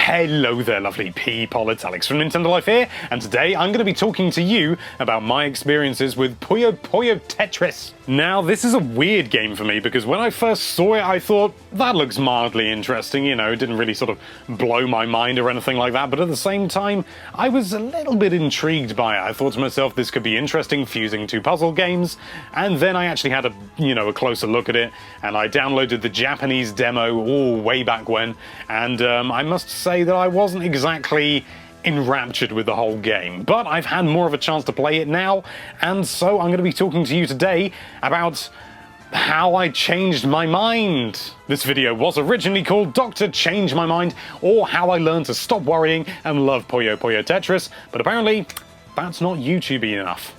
Hello there, lovely people, it's Alex from Nintendo Life here, and today I'm going to be talking to you about my experiences with Puyo Puyo Tetris. Now, this is a weird game for me because when I first saw it, I thought, that looks mildly interesting, you know, it didn't really sort of blow my mind or anything like that, but at the same time, I was a little bit intrigued by it. I thought to myself, this could be interesting, fusing two puzzle games, and then I actually had a closer look at it, and I downloaded the Japanese demo way back when, and I must say that I wasn't exactly enraptured with the whole game, but I've had more of a chance to play it now, and so I'm going to be talking to you today about how I changed my mind. This video was originally called Dr. Change My Mind, or How I Learned to Stop Worrying and Love Puyo Puyo Tetris, but apparently that's not YouTubey enough.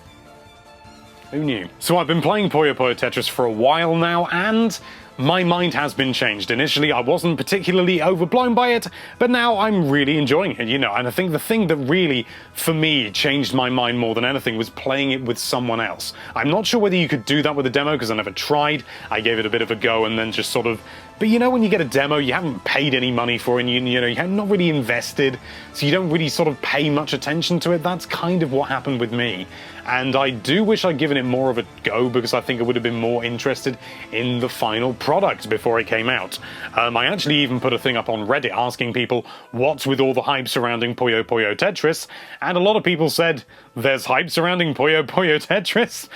Who knew? So I've been playing Puyo Puyo Tetris for a while now, and my mind has been changed. Initially, I wasn't particularly overblown by it, but now I'm really enjoying it, and I think the thing that really, for me, changed my mind more than anything was playing it with someone else. I'm not sure whether you could do that with a demo, because I never tried. I gave it a bit of a go, and then just sort of... But when you get a demo, you haven't paid any money for it, and you're not really invested, so you don't really sort of pay much attention to it. That's kind of what happened with me. And I do wish I'd given it more of a go, because I think I would have been more interested in the final product before it came out. I actually even put a thing up on Reddit asking people what's with all the hype surrounding Puyo Puyo Tetris, and a lot of people said there's hype surrounding Puyo Puyo Tetris,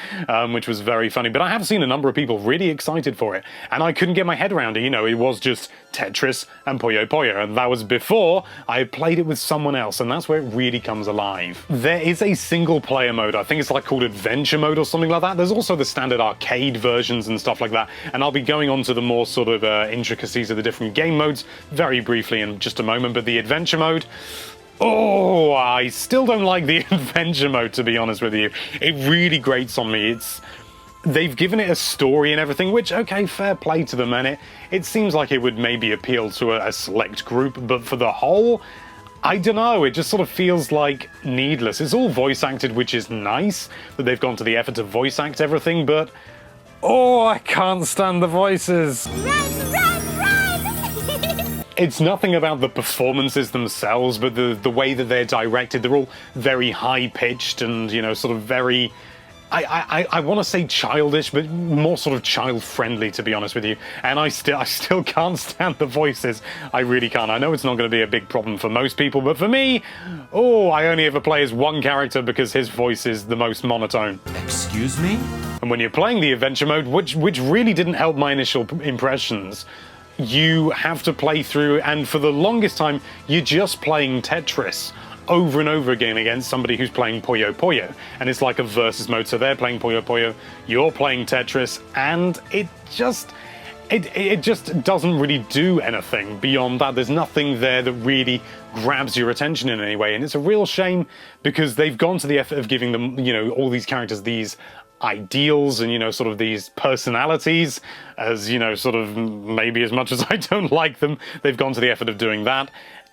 which was very funny. But I have seen a number of people really excited for it, and I couldn't get my head around it. It was just Tetris and Puyo Puyo, and that was before I played it with someone else, and that's where it really comes alive. There is a single player mode, I think it's called adventure mode or something like that. There's also the standard arcade versions and stuff like that, and I'll be going on to the more sort of intricacies of the different game modes very briefly in just a moment. But the adventure mode, oh, I still don't like the adventure mode, to be honest with you. It really grates on me. They've given it a story and everything, which, okay, fair play to them, and it seems like it would maybe appeal to a select group, but for the whole, I don't know, it just sort of feels like needless. It's all voice acted, which is nice, that they've gone to the effort to voice act everything, but oh, I can't stand the voices. Run, run, run! It's nothing about the performances themselves, but the way that they're directed. They're all very high-pitched and, sort of very... I want to say childish, but more sort of child-friendly, to be honest with you. And I still can't stand the voices. I really can't. I know it's not going to be a big problem for most people, but for me, I only ever play as one character because his voice is the most monotone. Excuse me? And when you're playing the adventure mode, which really didn't help my initial impressions, you have to play through, and for the longest time, you're just playing Tetris over and over again against somebody who's playing Puyo Puyo, and it's like a versus mode. So they're playing Puyo Puyo, you're playing Tetris, and it just doesn't really do anything beyond that. There's nothing there that really grabs your attention in any way, and it's a real shame because they've gone to the effort of giving them, all these characters these ideals and sort of these personalities, as sort of maybe as much as I don't like them, they've gone to the effort of doing that.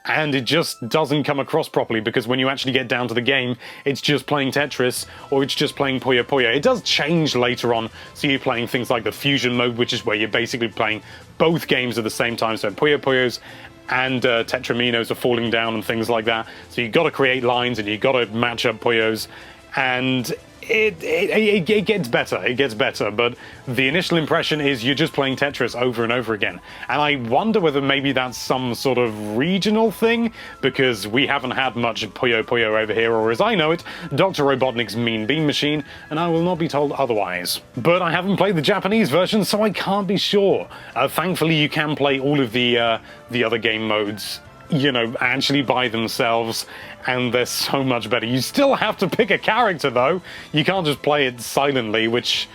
And it just doesn't come across properly, because when you actually get down to the game, it's just playing Tetris, or it's just playing Puyo Puyo. It does change later on, so you're playing things like the fusion mode, which is where you're basically playing both games at the same time, so Puyo Puyos and Tetraminos are falling down and things like that. So you've got to create lines, and you've got to match up Puyos, and it gets better, but the initial impression is you're just playing Tetris over and over again. And I wonder whether maybe that's some sort of regional thing, because we haven't had much Puyo Puyo over here, or as I know it, Dr. Robotnik's Mean Bean Machine, and I will not be told otherwise. But I haven't played the Japanese version, so I can't be sure. Thankfully, you can play all of the other game modes actually by themselves, and they're so much better. You still have to pick a character, though. You can't just play it silently, which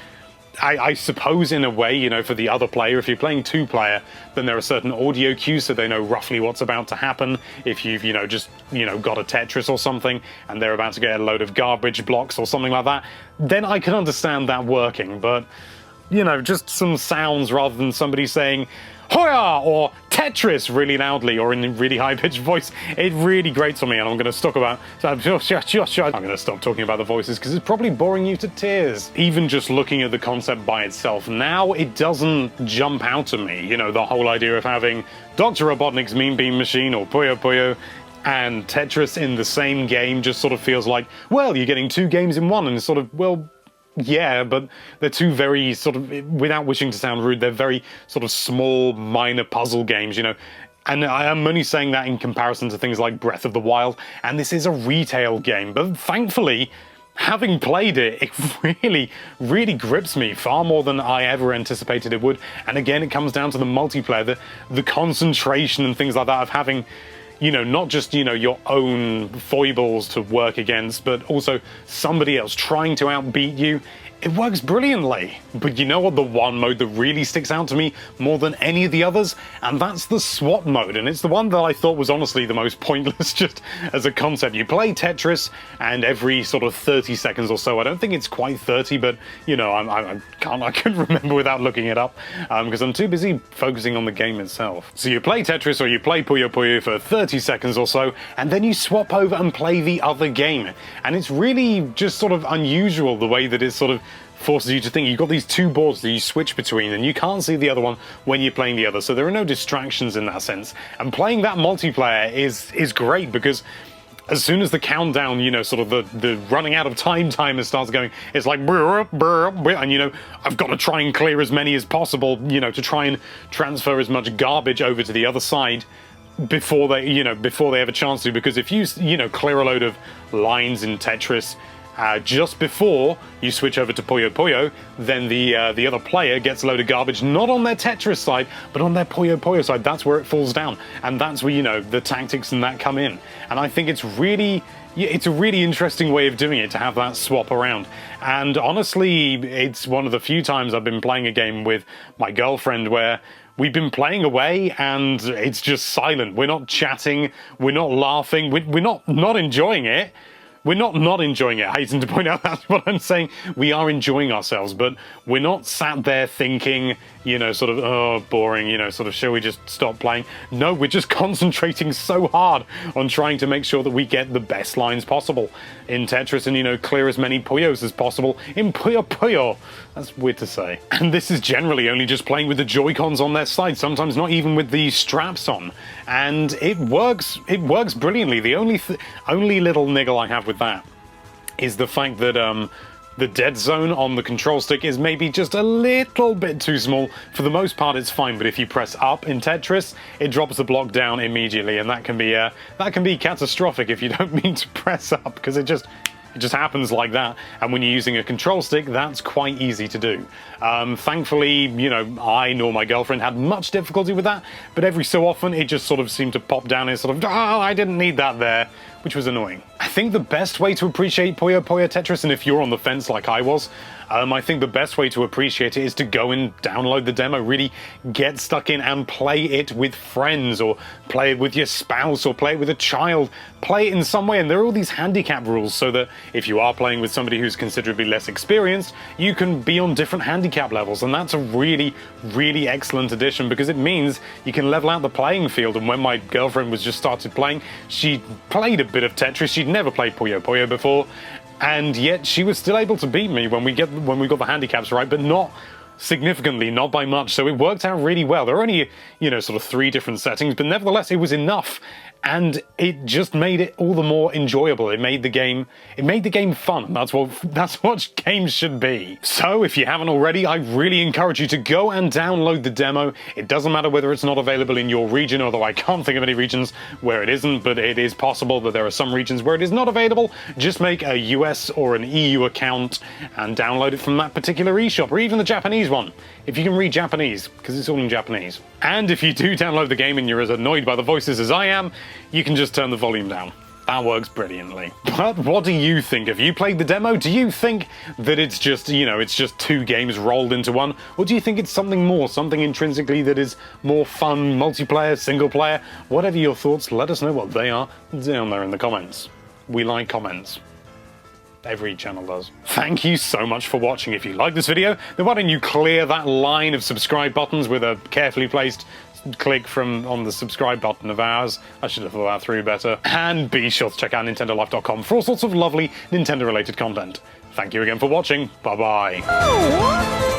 I suppose in a way, for the other player, if you're playing two-player, then there are certain audio cues so they know roughly what's about to happen. If you've, just got a Tetris or something, and they're about to get a load of garbage blocks or something like that, then I can understand that working, but, just some sounds rather than somebody saying, Hoya! Or Tetris really loudly or in a really high-pitched voice, it really grates on me, and I'm going to stop talking about the voices because it's probably boring you to tears. Even just looking at the concept by itself, now it doesn't jump out at me. You know, the whole idea of having Dr. Robotnik's Mean Bean Machine or Puyo Puyo and Tetris in the same game just sort of feels like, well, you're getting two games in one, and it's sort of, well, yeah, but they're two very sort of, without wishing to sound rude, they're very sort of small, minor puzzle games, you know. And I am only saying that in comparison to things like Breath of the Wild, and this is a retail game, but thankfully, having played it, it really grips me far more than I ever anticipated it would. And again, it comes down to the multiplayer, the concentration and things like that of having, you know, not just, you know, your own foibles to work against, but also somebody else trying to outbeat you. It works brilliantly. But you know what, the one mode that really sticks out to me more than any of the others? And that's the swap mode, and it's the one that I thought was honestly the most pointless just as a concept. You play Tetris, and every sort of 30 seconds or so, I don't think it's quite 30, but, you know, I couldn't remember without looking it up, because I'm too busy focusing on the game itself. So you play Tetris or you play Puyo Puyo for 30 seconds or so, and then you swap over and play the other game. And it's really just sort of unusual the way that it sort of forces you to think. You've got these two boards that you switch between, and you can't see the other one when you're playing the other, so there are no distractions in that sense. And playing that multiplayer is great, because as soon as the countdown, you know, sort of the running out of time timer starts going, it's like, and you know, I've got to try and clear as many as possible, you know, to try and transfer as much garbage over to the other side before they have a chance to, because if you know, clear a load of lines in Tetris just before you switch over to Puyo Puyo, then the other player gets a load of garbage, not on their Tetris side, but on their Puyo Puyo side. That's where it falls down, and that's where, you know, the tactics and that come in. And I think it's a really interesting way of doing it, to have that swap around. And honestly, it's one of the few times I've been playing a game with my girlfriend where we've been playing away and it's just silent. We're not chatting, we're not laughing, we're not enjoying it. We're not enjoying it. I hasten to point out that's what I'm saying. We are enjoying ourselves, but we're not sat there thinking, you know, sort of, oh, boring, you know, sort of, shall we just stop playing? No, we're just concentrating so hard on trying to make sure that we get the best lines possible in Tetris and, you know, clear as many Puyos as possible in Puyo Puyo. That's weird to say. And this is generally only just playing with the Joy-Cons on their side, sometimes not even with the straps on. And it works brilliantly. The only little niggle I have with that is the fact that the dead zone on the control stick is maybe just a little bit too small. For the most part, it's fine, but if you press up in Tetris, it drops the block down immediately, and that can be catastrophic if you don't mean to press up, because it just happens like that. And when you're using a control stick, that's quite easy to do. Thankfully, you know, I nor my girlfriend had much difficulty with that, but every so often it just sort of seemed to pop down and sort of, oh, I didn't need that there, which was annoying. I think the best way to appreciate Puyo Puyo Tetris, and if you're on the fence like I was, I think the best way to appreciate it is to go and download the demo, really get stuck in and play it with friends, or play it with your spouse, or play it with a child. Play it in some way, and there are all these handicap rules so that if you are playing with somebody who's considerably less experienced, you can be on different handicap levels, and that's a really excellent addition, because it means you can level out the playing field. And when my girlfriend was just started playing, she played a bit of Tetris. She'd never played Puyo Puyo before, and yet she was still able to beat me when we got the handicaps right, but not significantly, not by much. So it worked out really well. There are only, you know, sort of 3 different settings, but nevertheless it was enough, and it just made it all the more enjoyable. It made the game fun. That's what games should be. So if you haven't already, I really encourage you to go and download the demo. It doesn't matter whether it's not available in your region, although I can't think of any regions where it isn't, but it is possible that there are some regions where it is not available. Just make a US or an EU account and download it from that particular eShop, or even the Japanese one, if you can read Japanese, because it's all in Japanese. And if you do download the game and you're as annoyed by the voices as I am, you can just turn the volume down. That works brilliantly. But what do you think? Have you played the demo? Do you think that it's just, you know, it's just 2 games rolled into one? Or do you think it's something more, something intrinsically that is more fun, multiplayer, single player? Whatever your thoughts, let us know what they are down there in the comments. We like comments. Every channel does. Thank you so much for watching. If you like this video, then why don't you clear that line of subscribe buttons with a carefully placed click from on the subscribe button of ours. I should have thought that through better. And be sure to check out nintendolife.com for all sorts of lovely Nintendo-related content. Thank you again for watching. Bye-bye. Oh.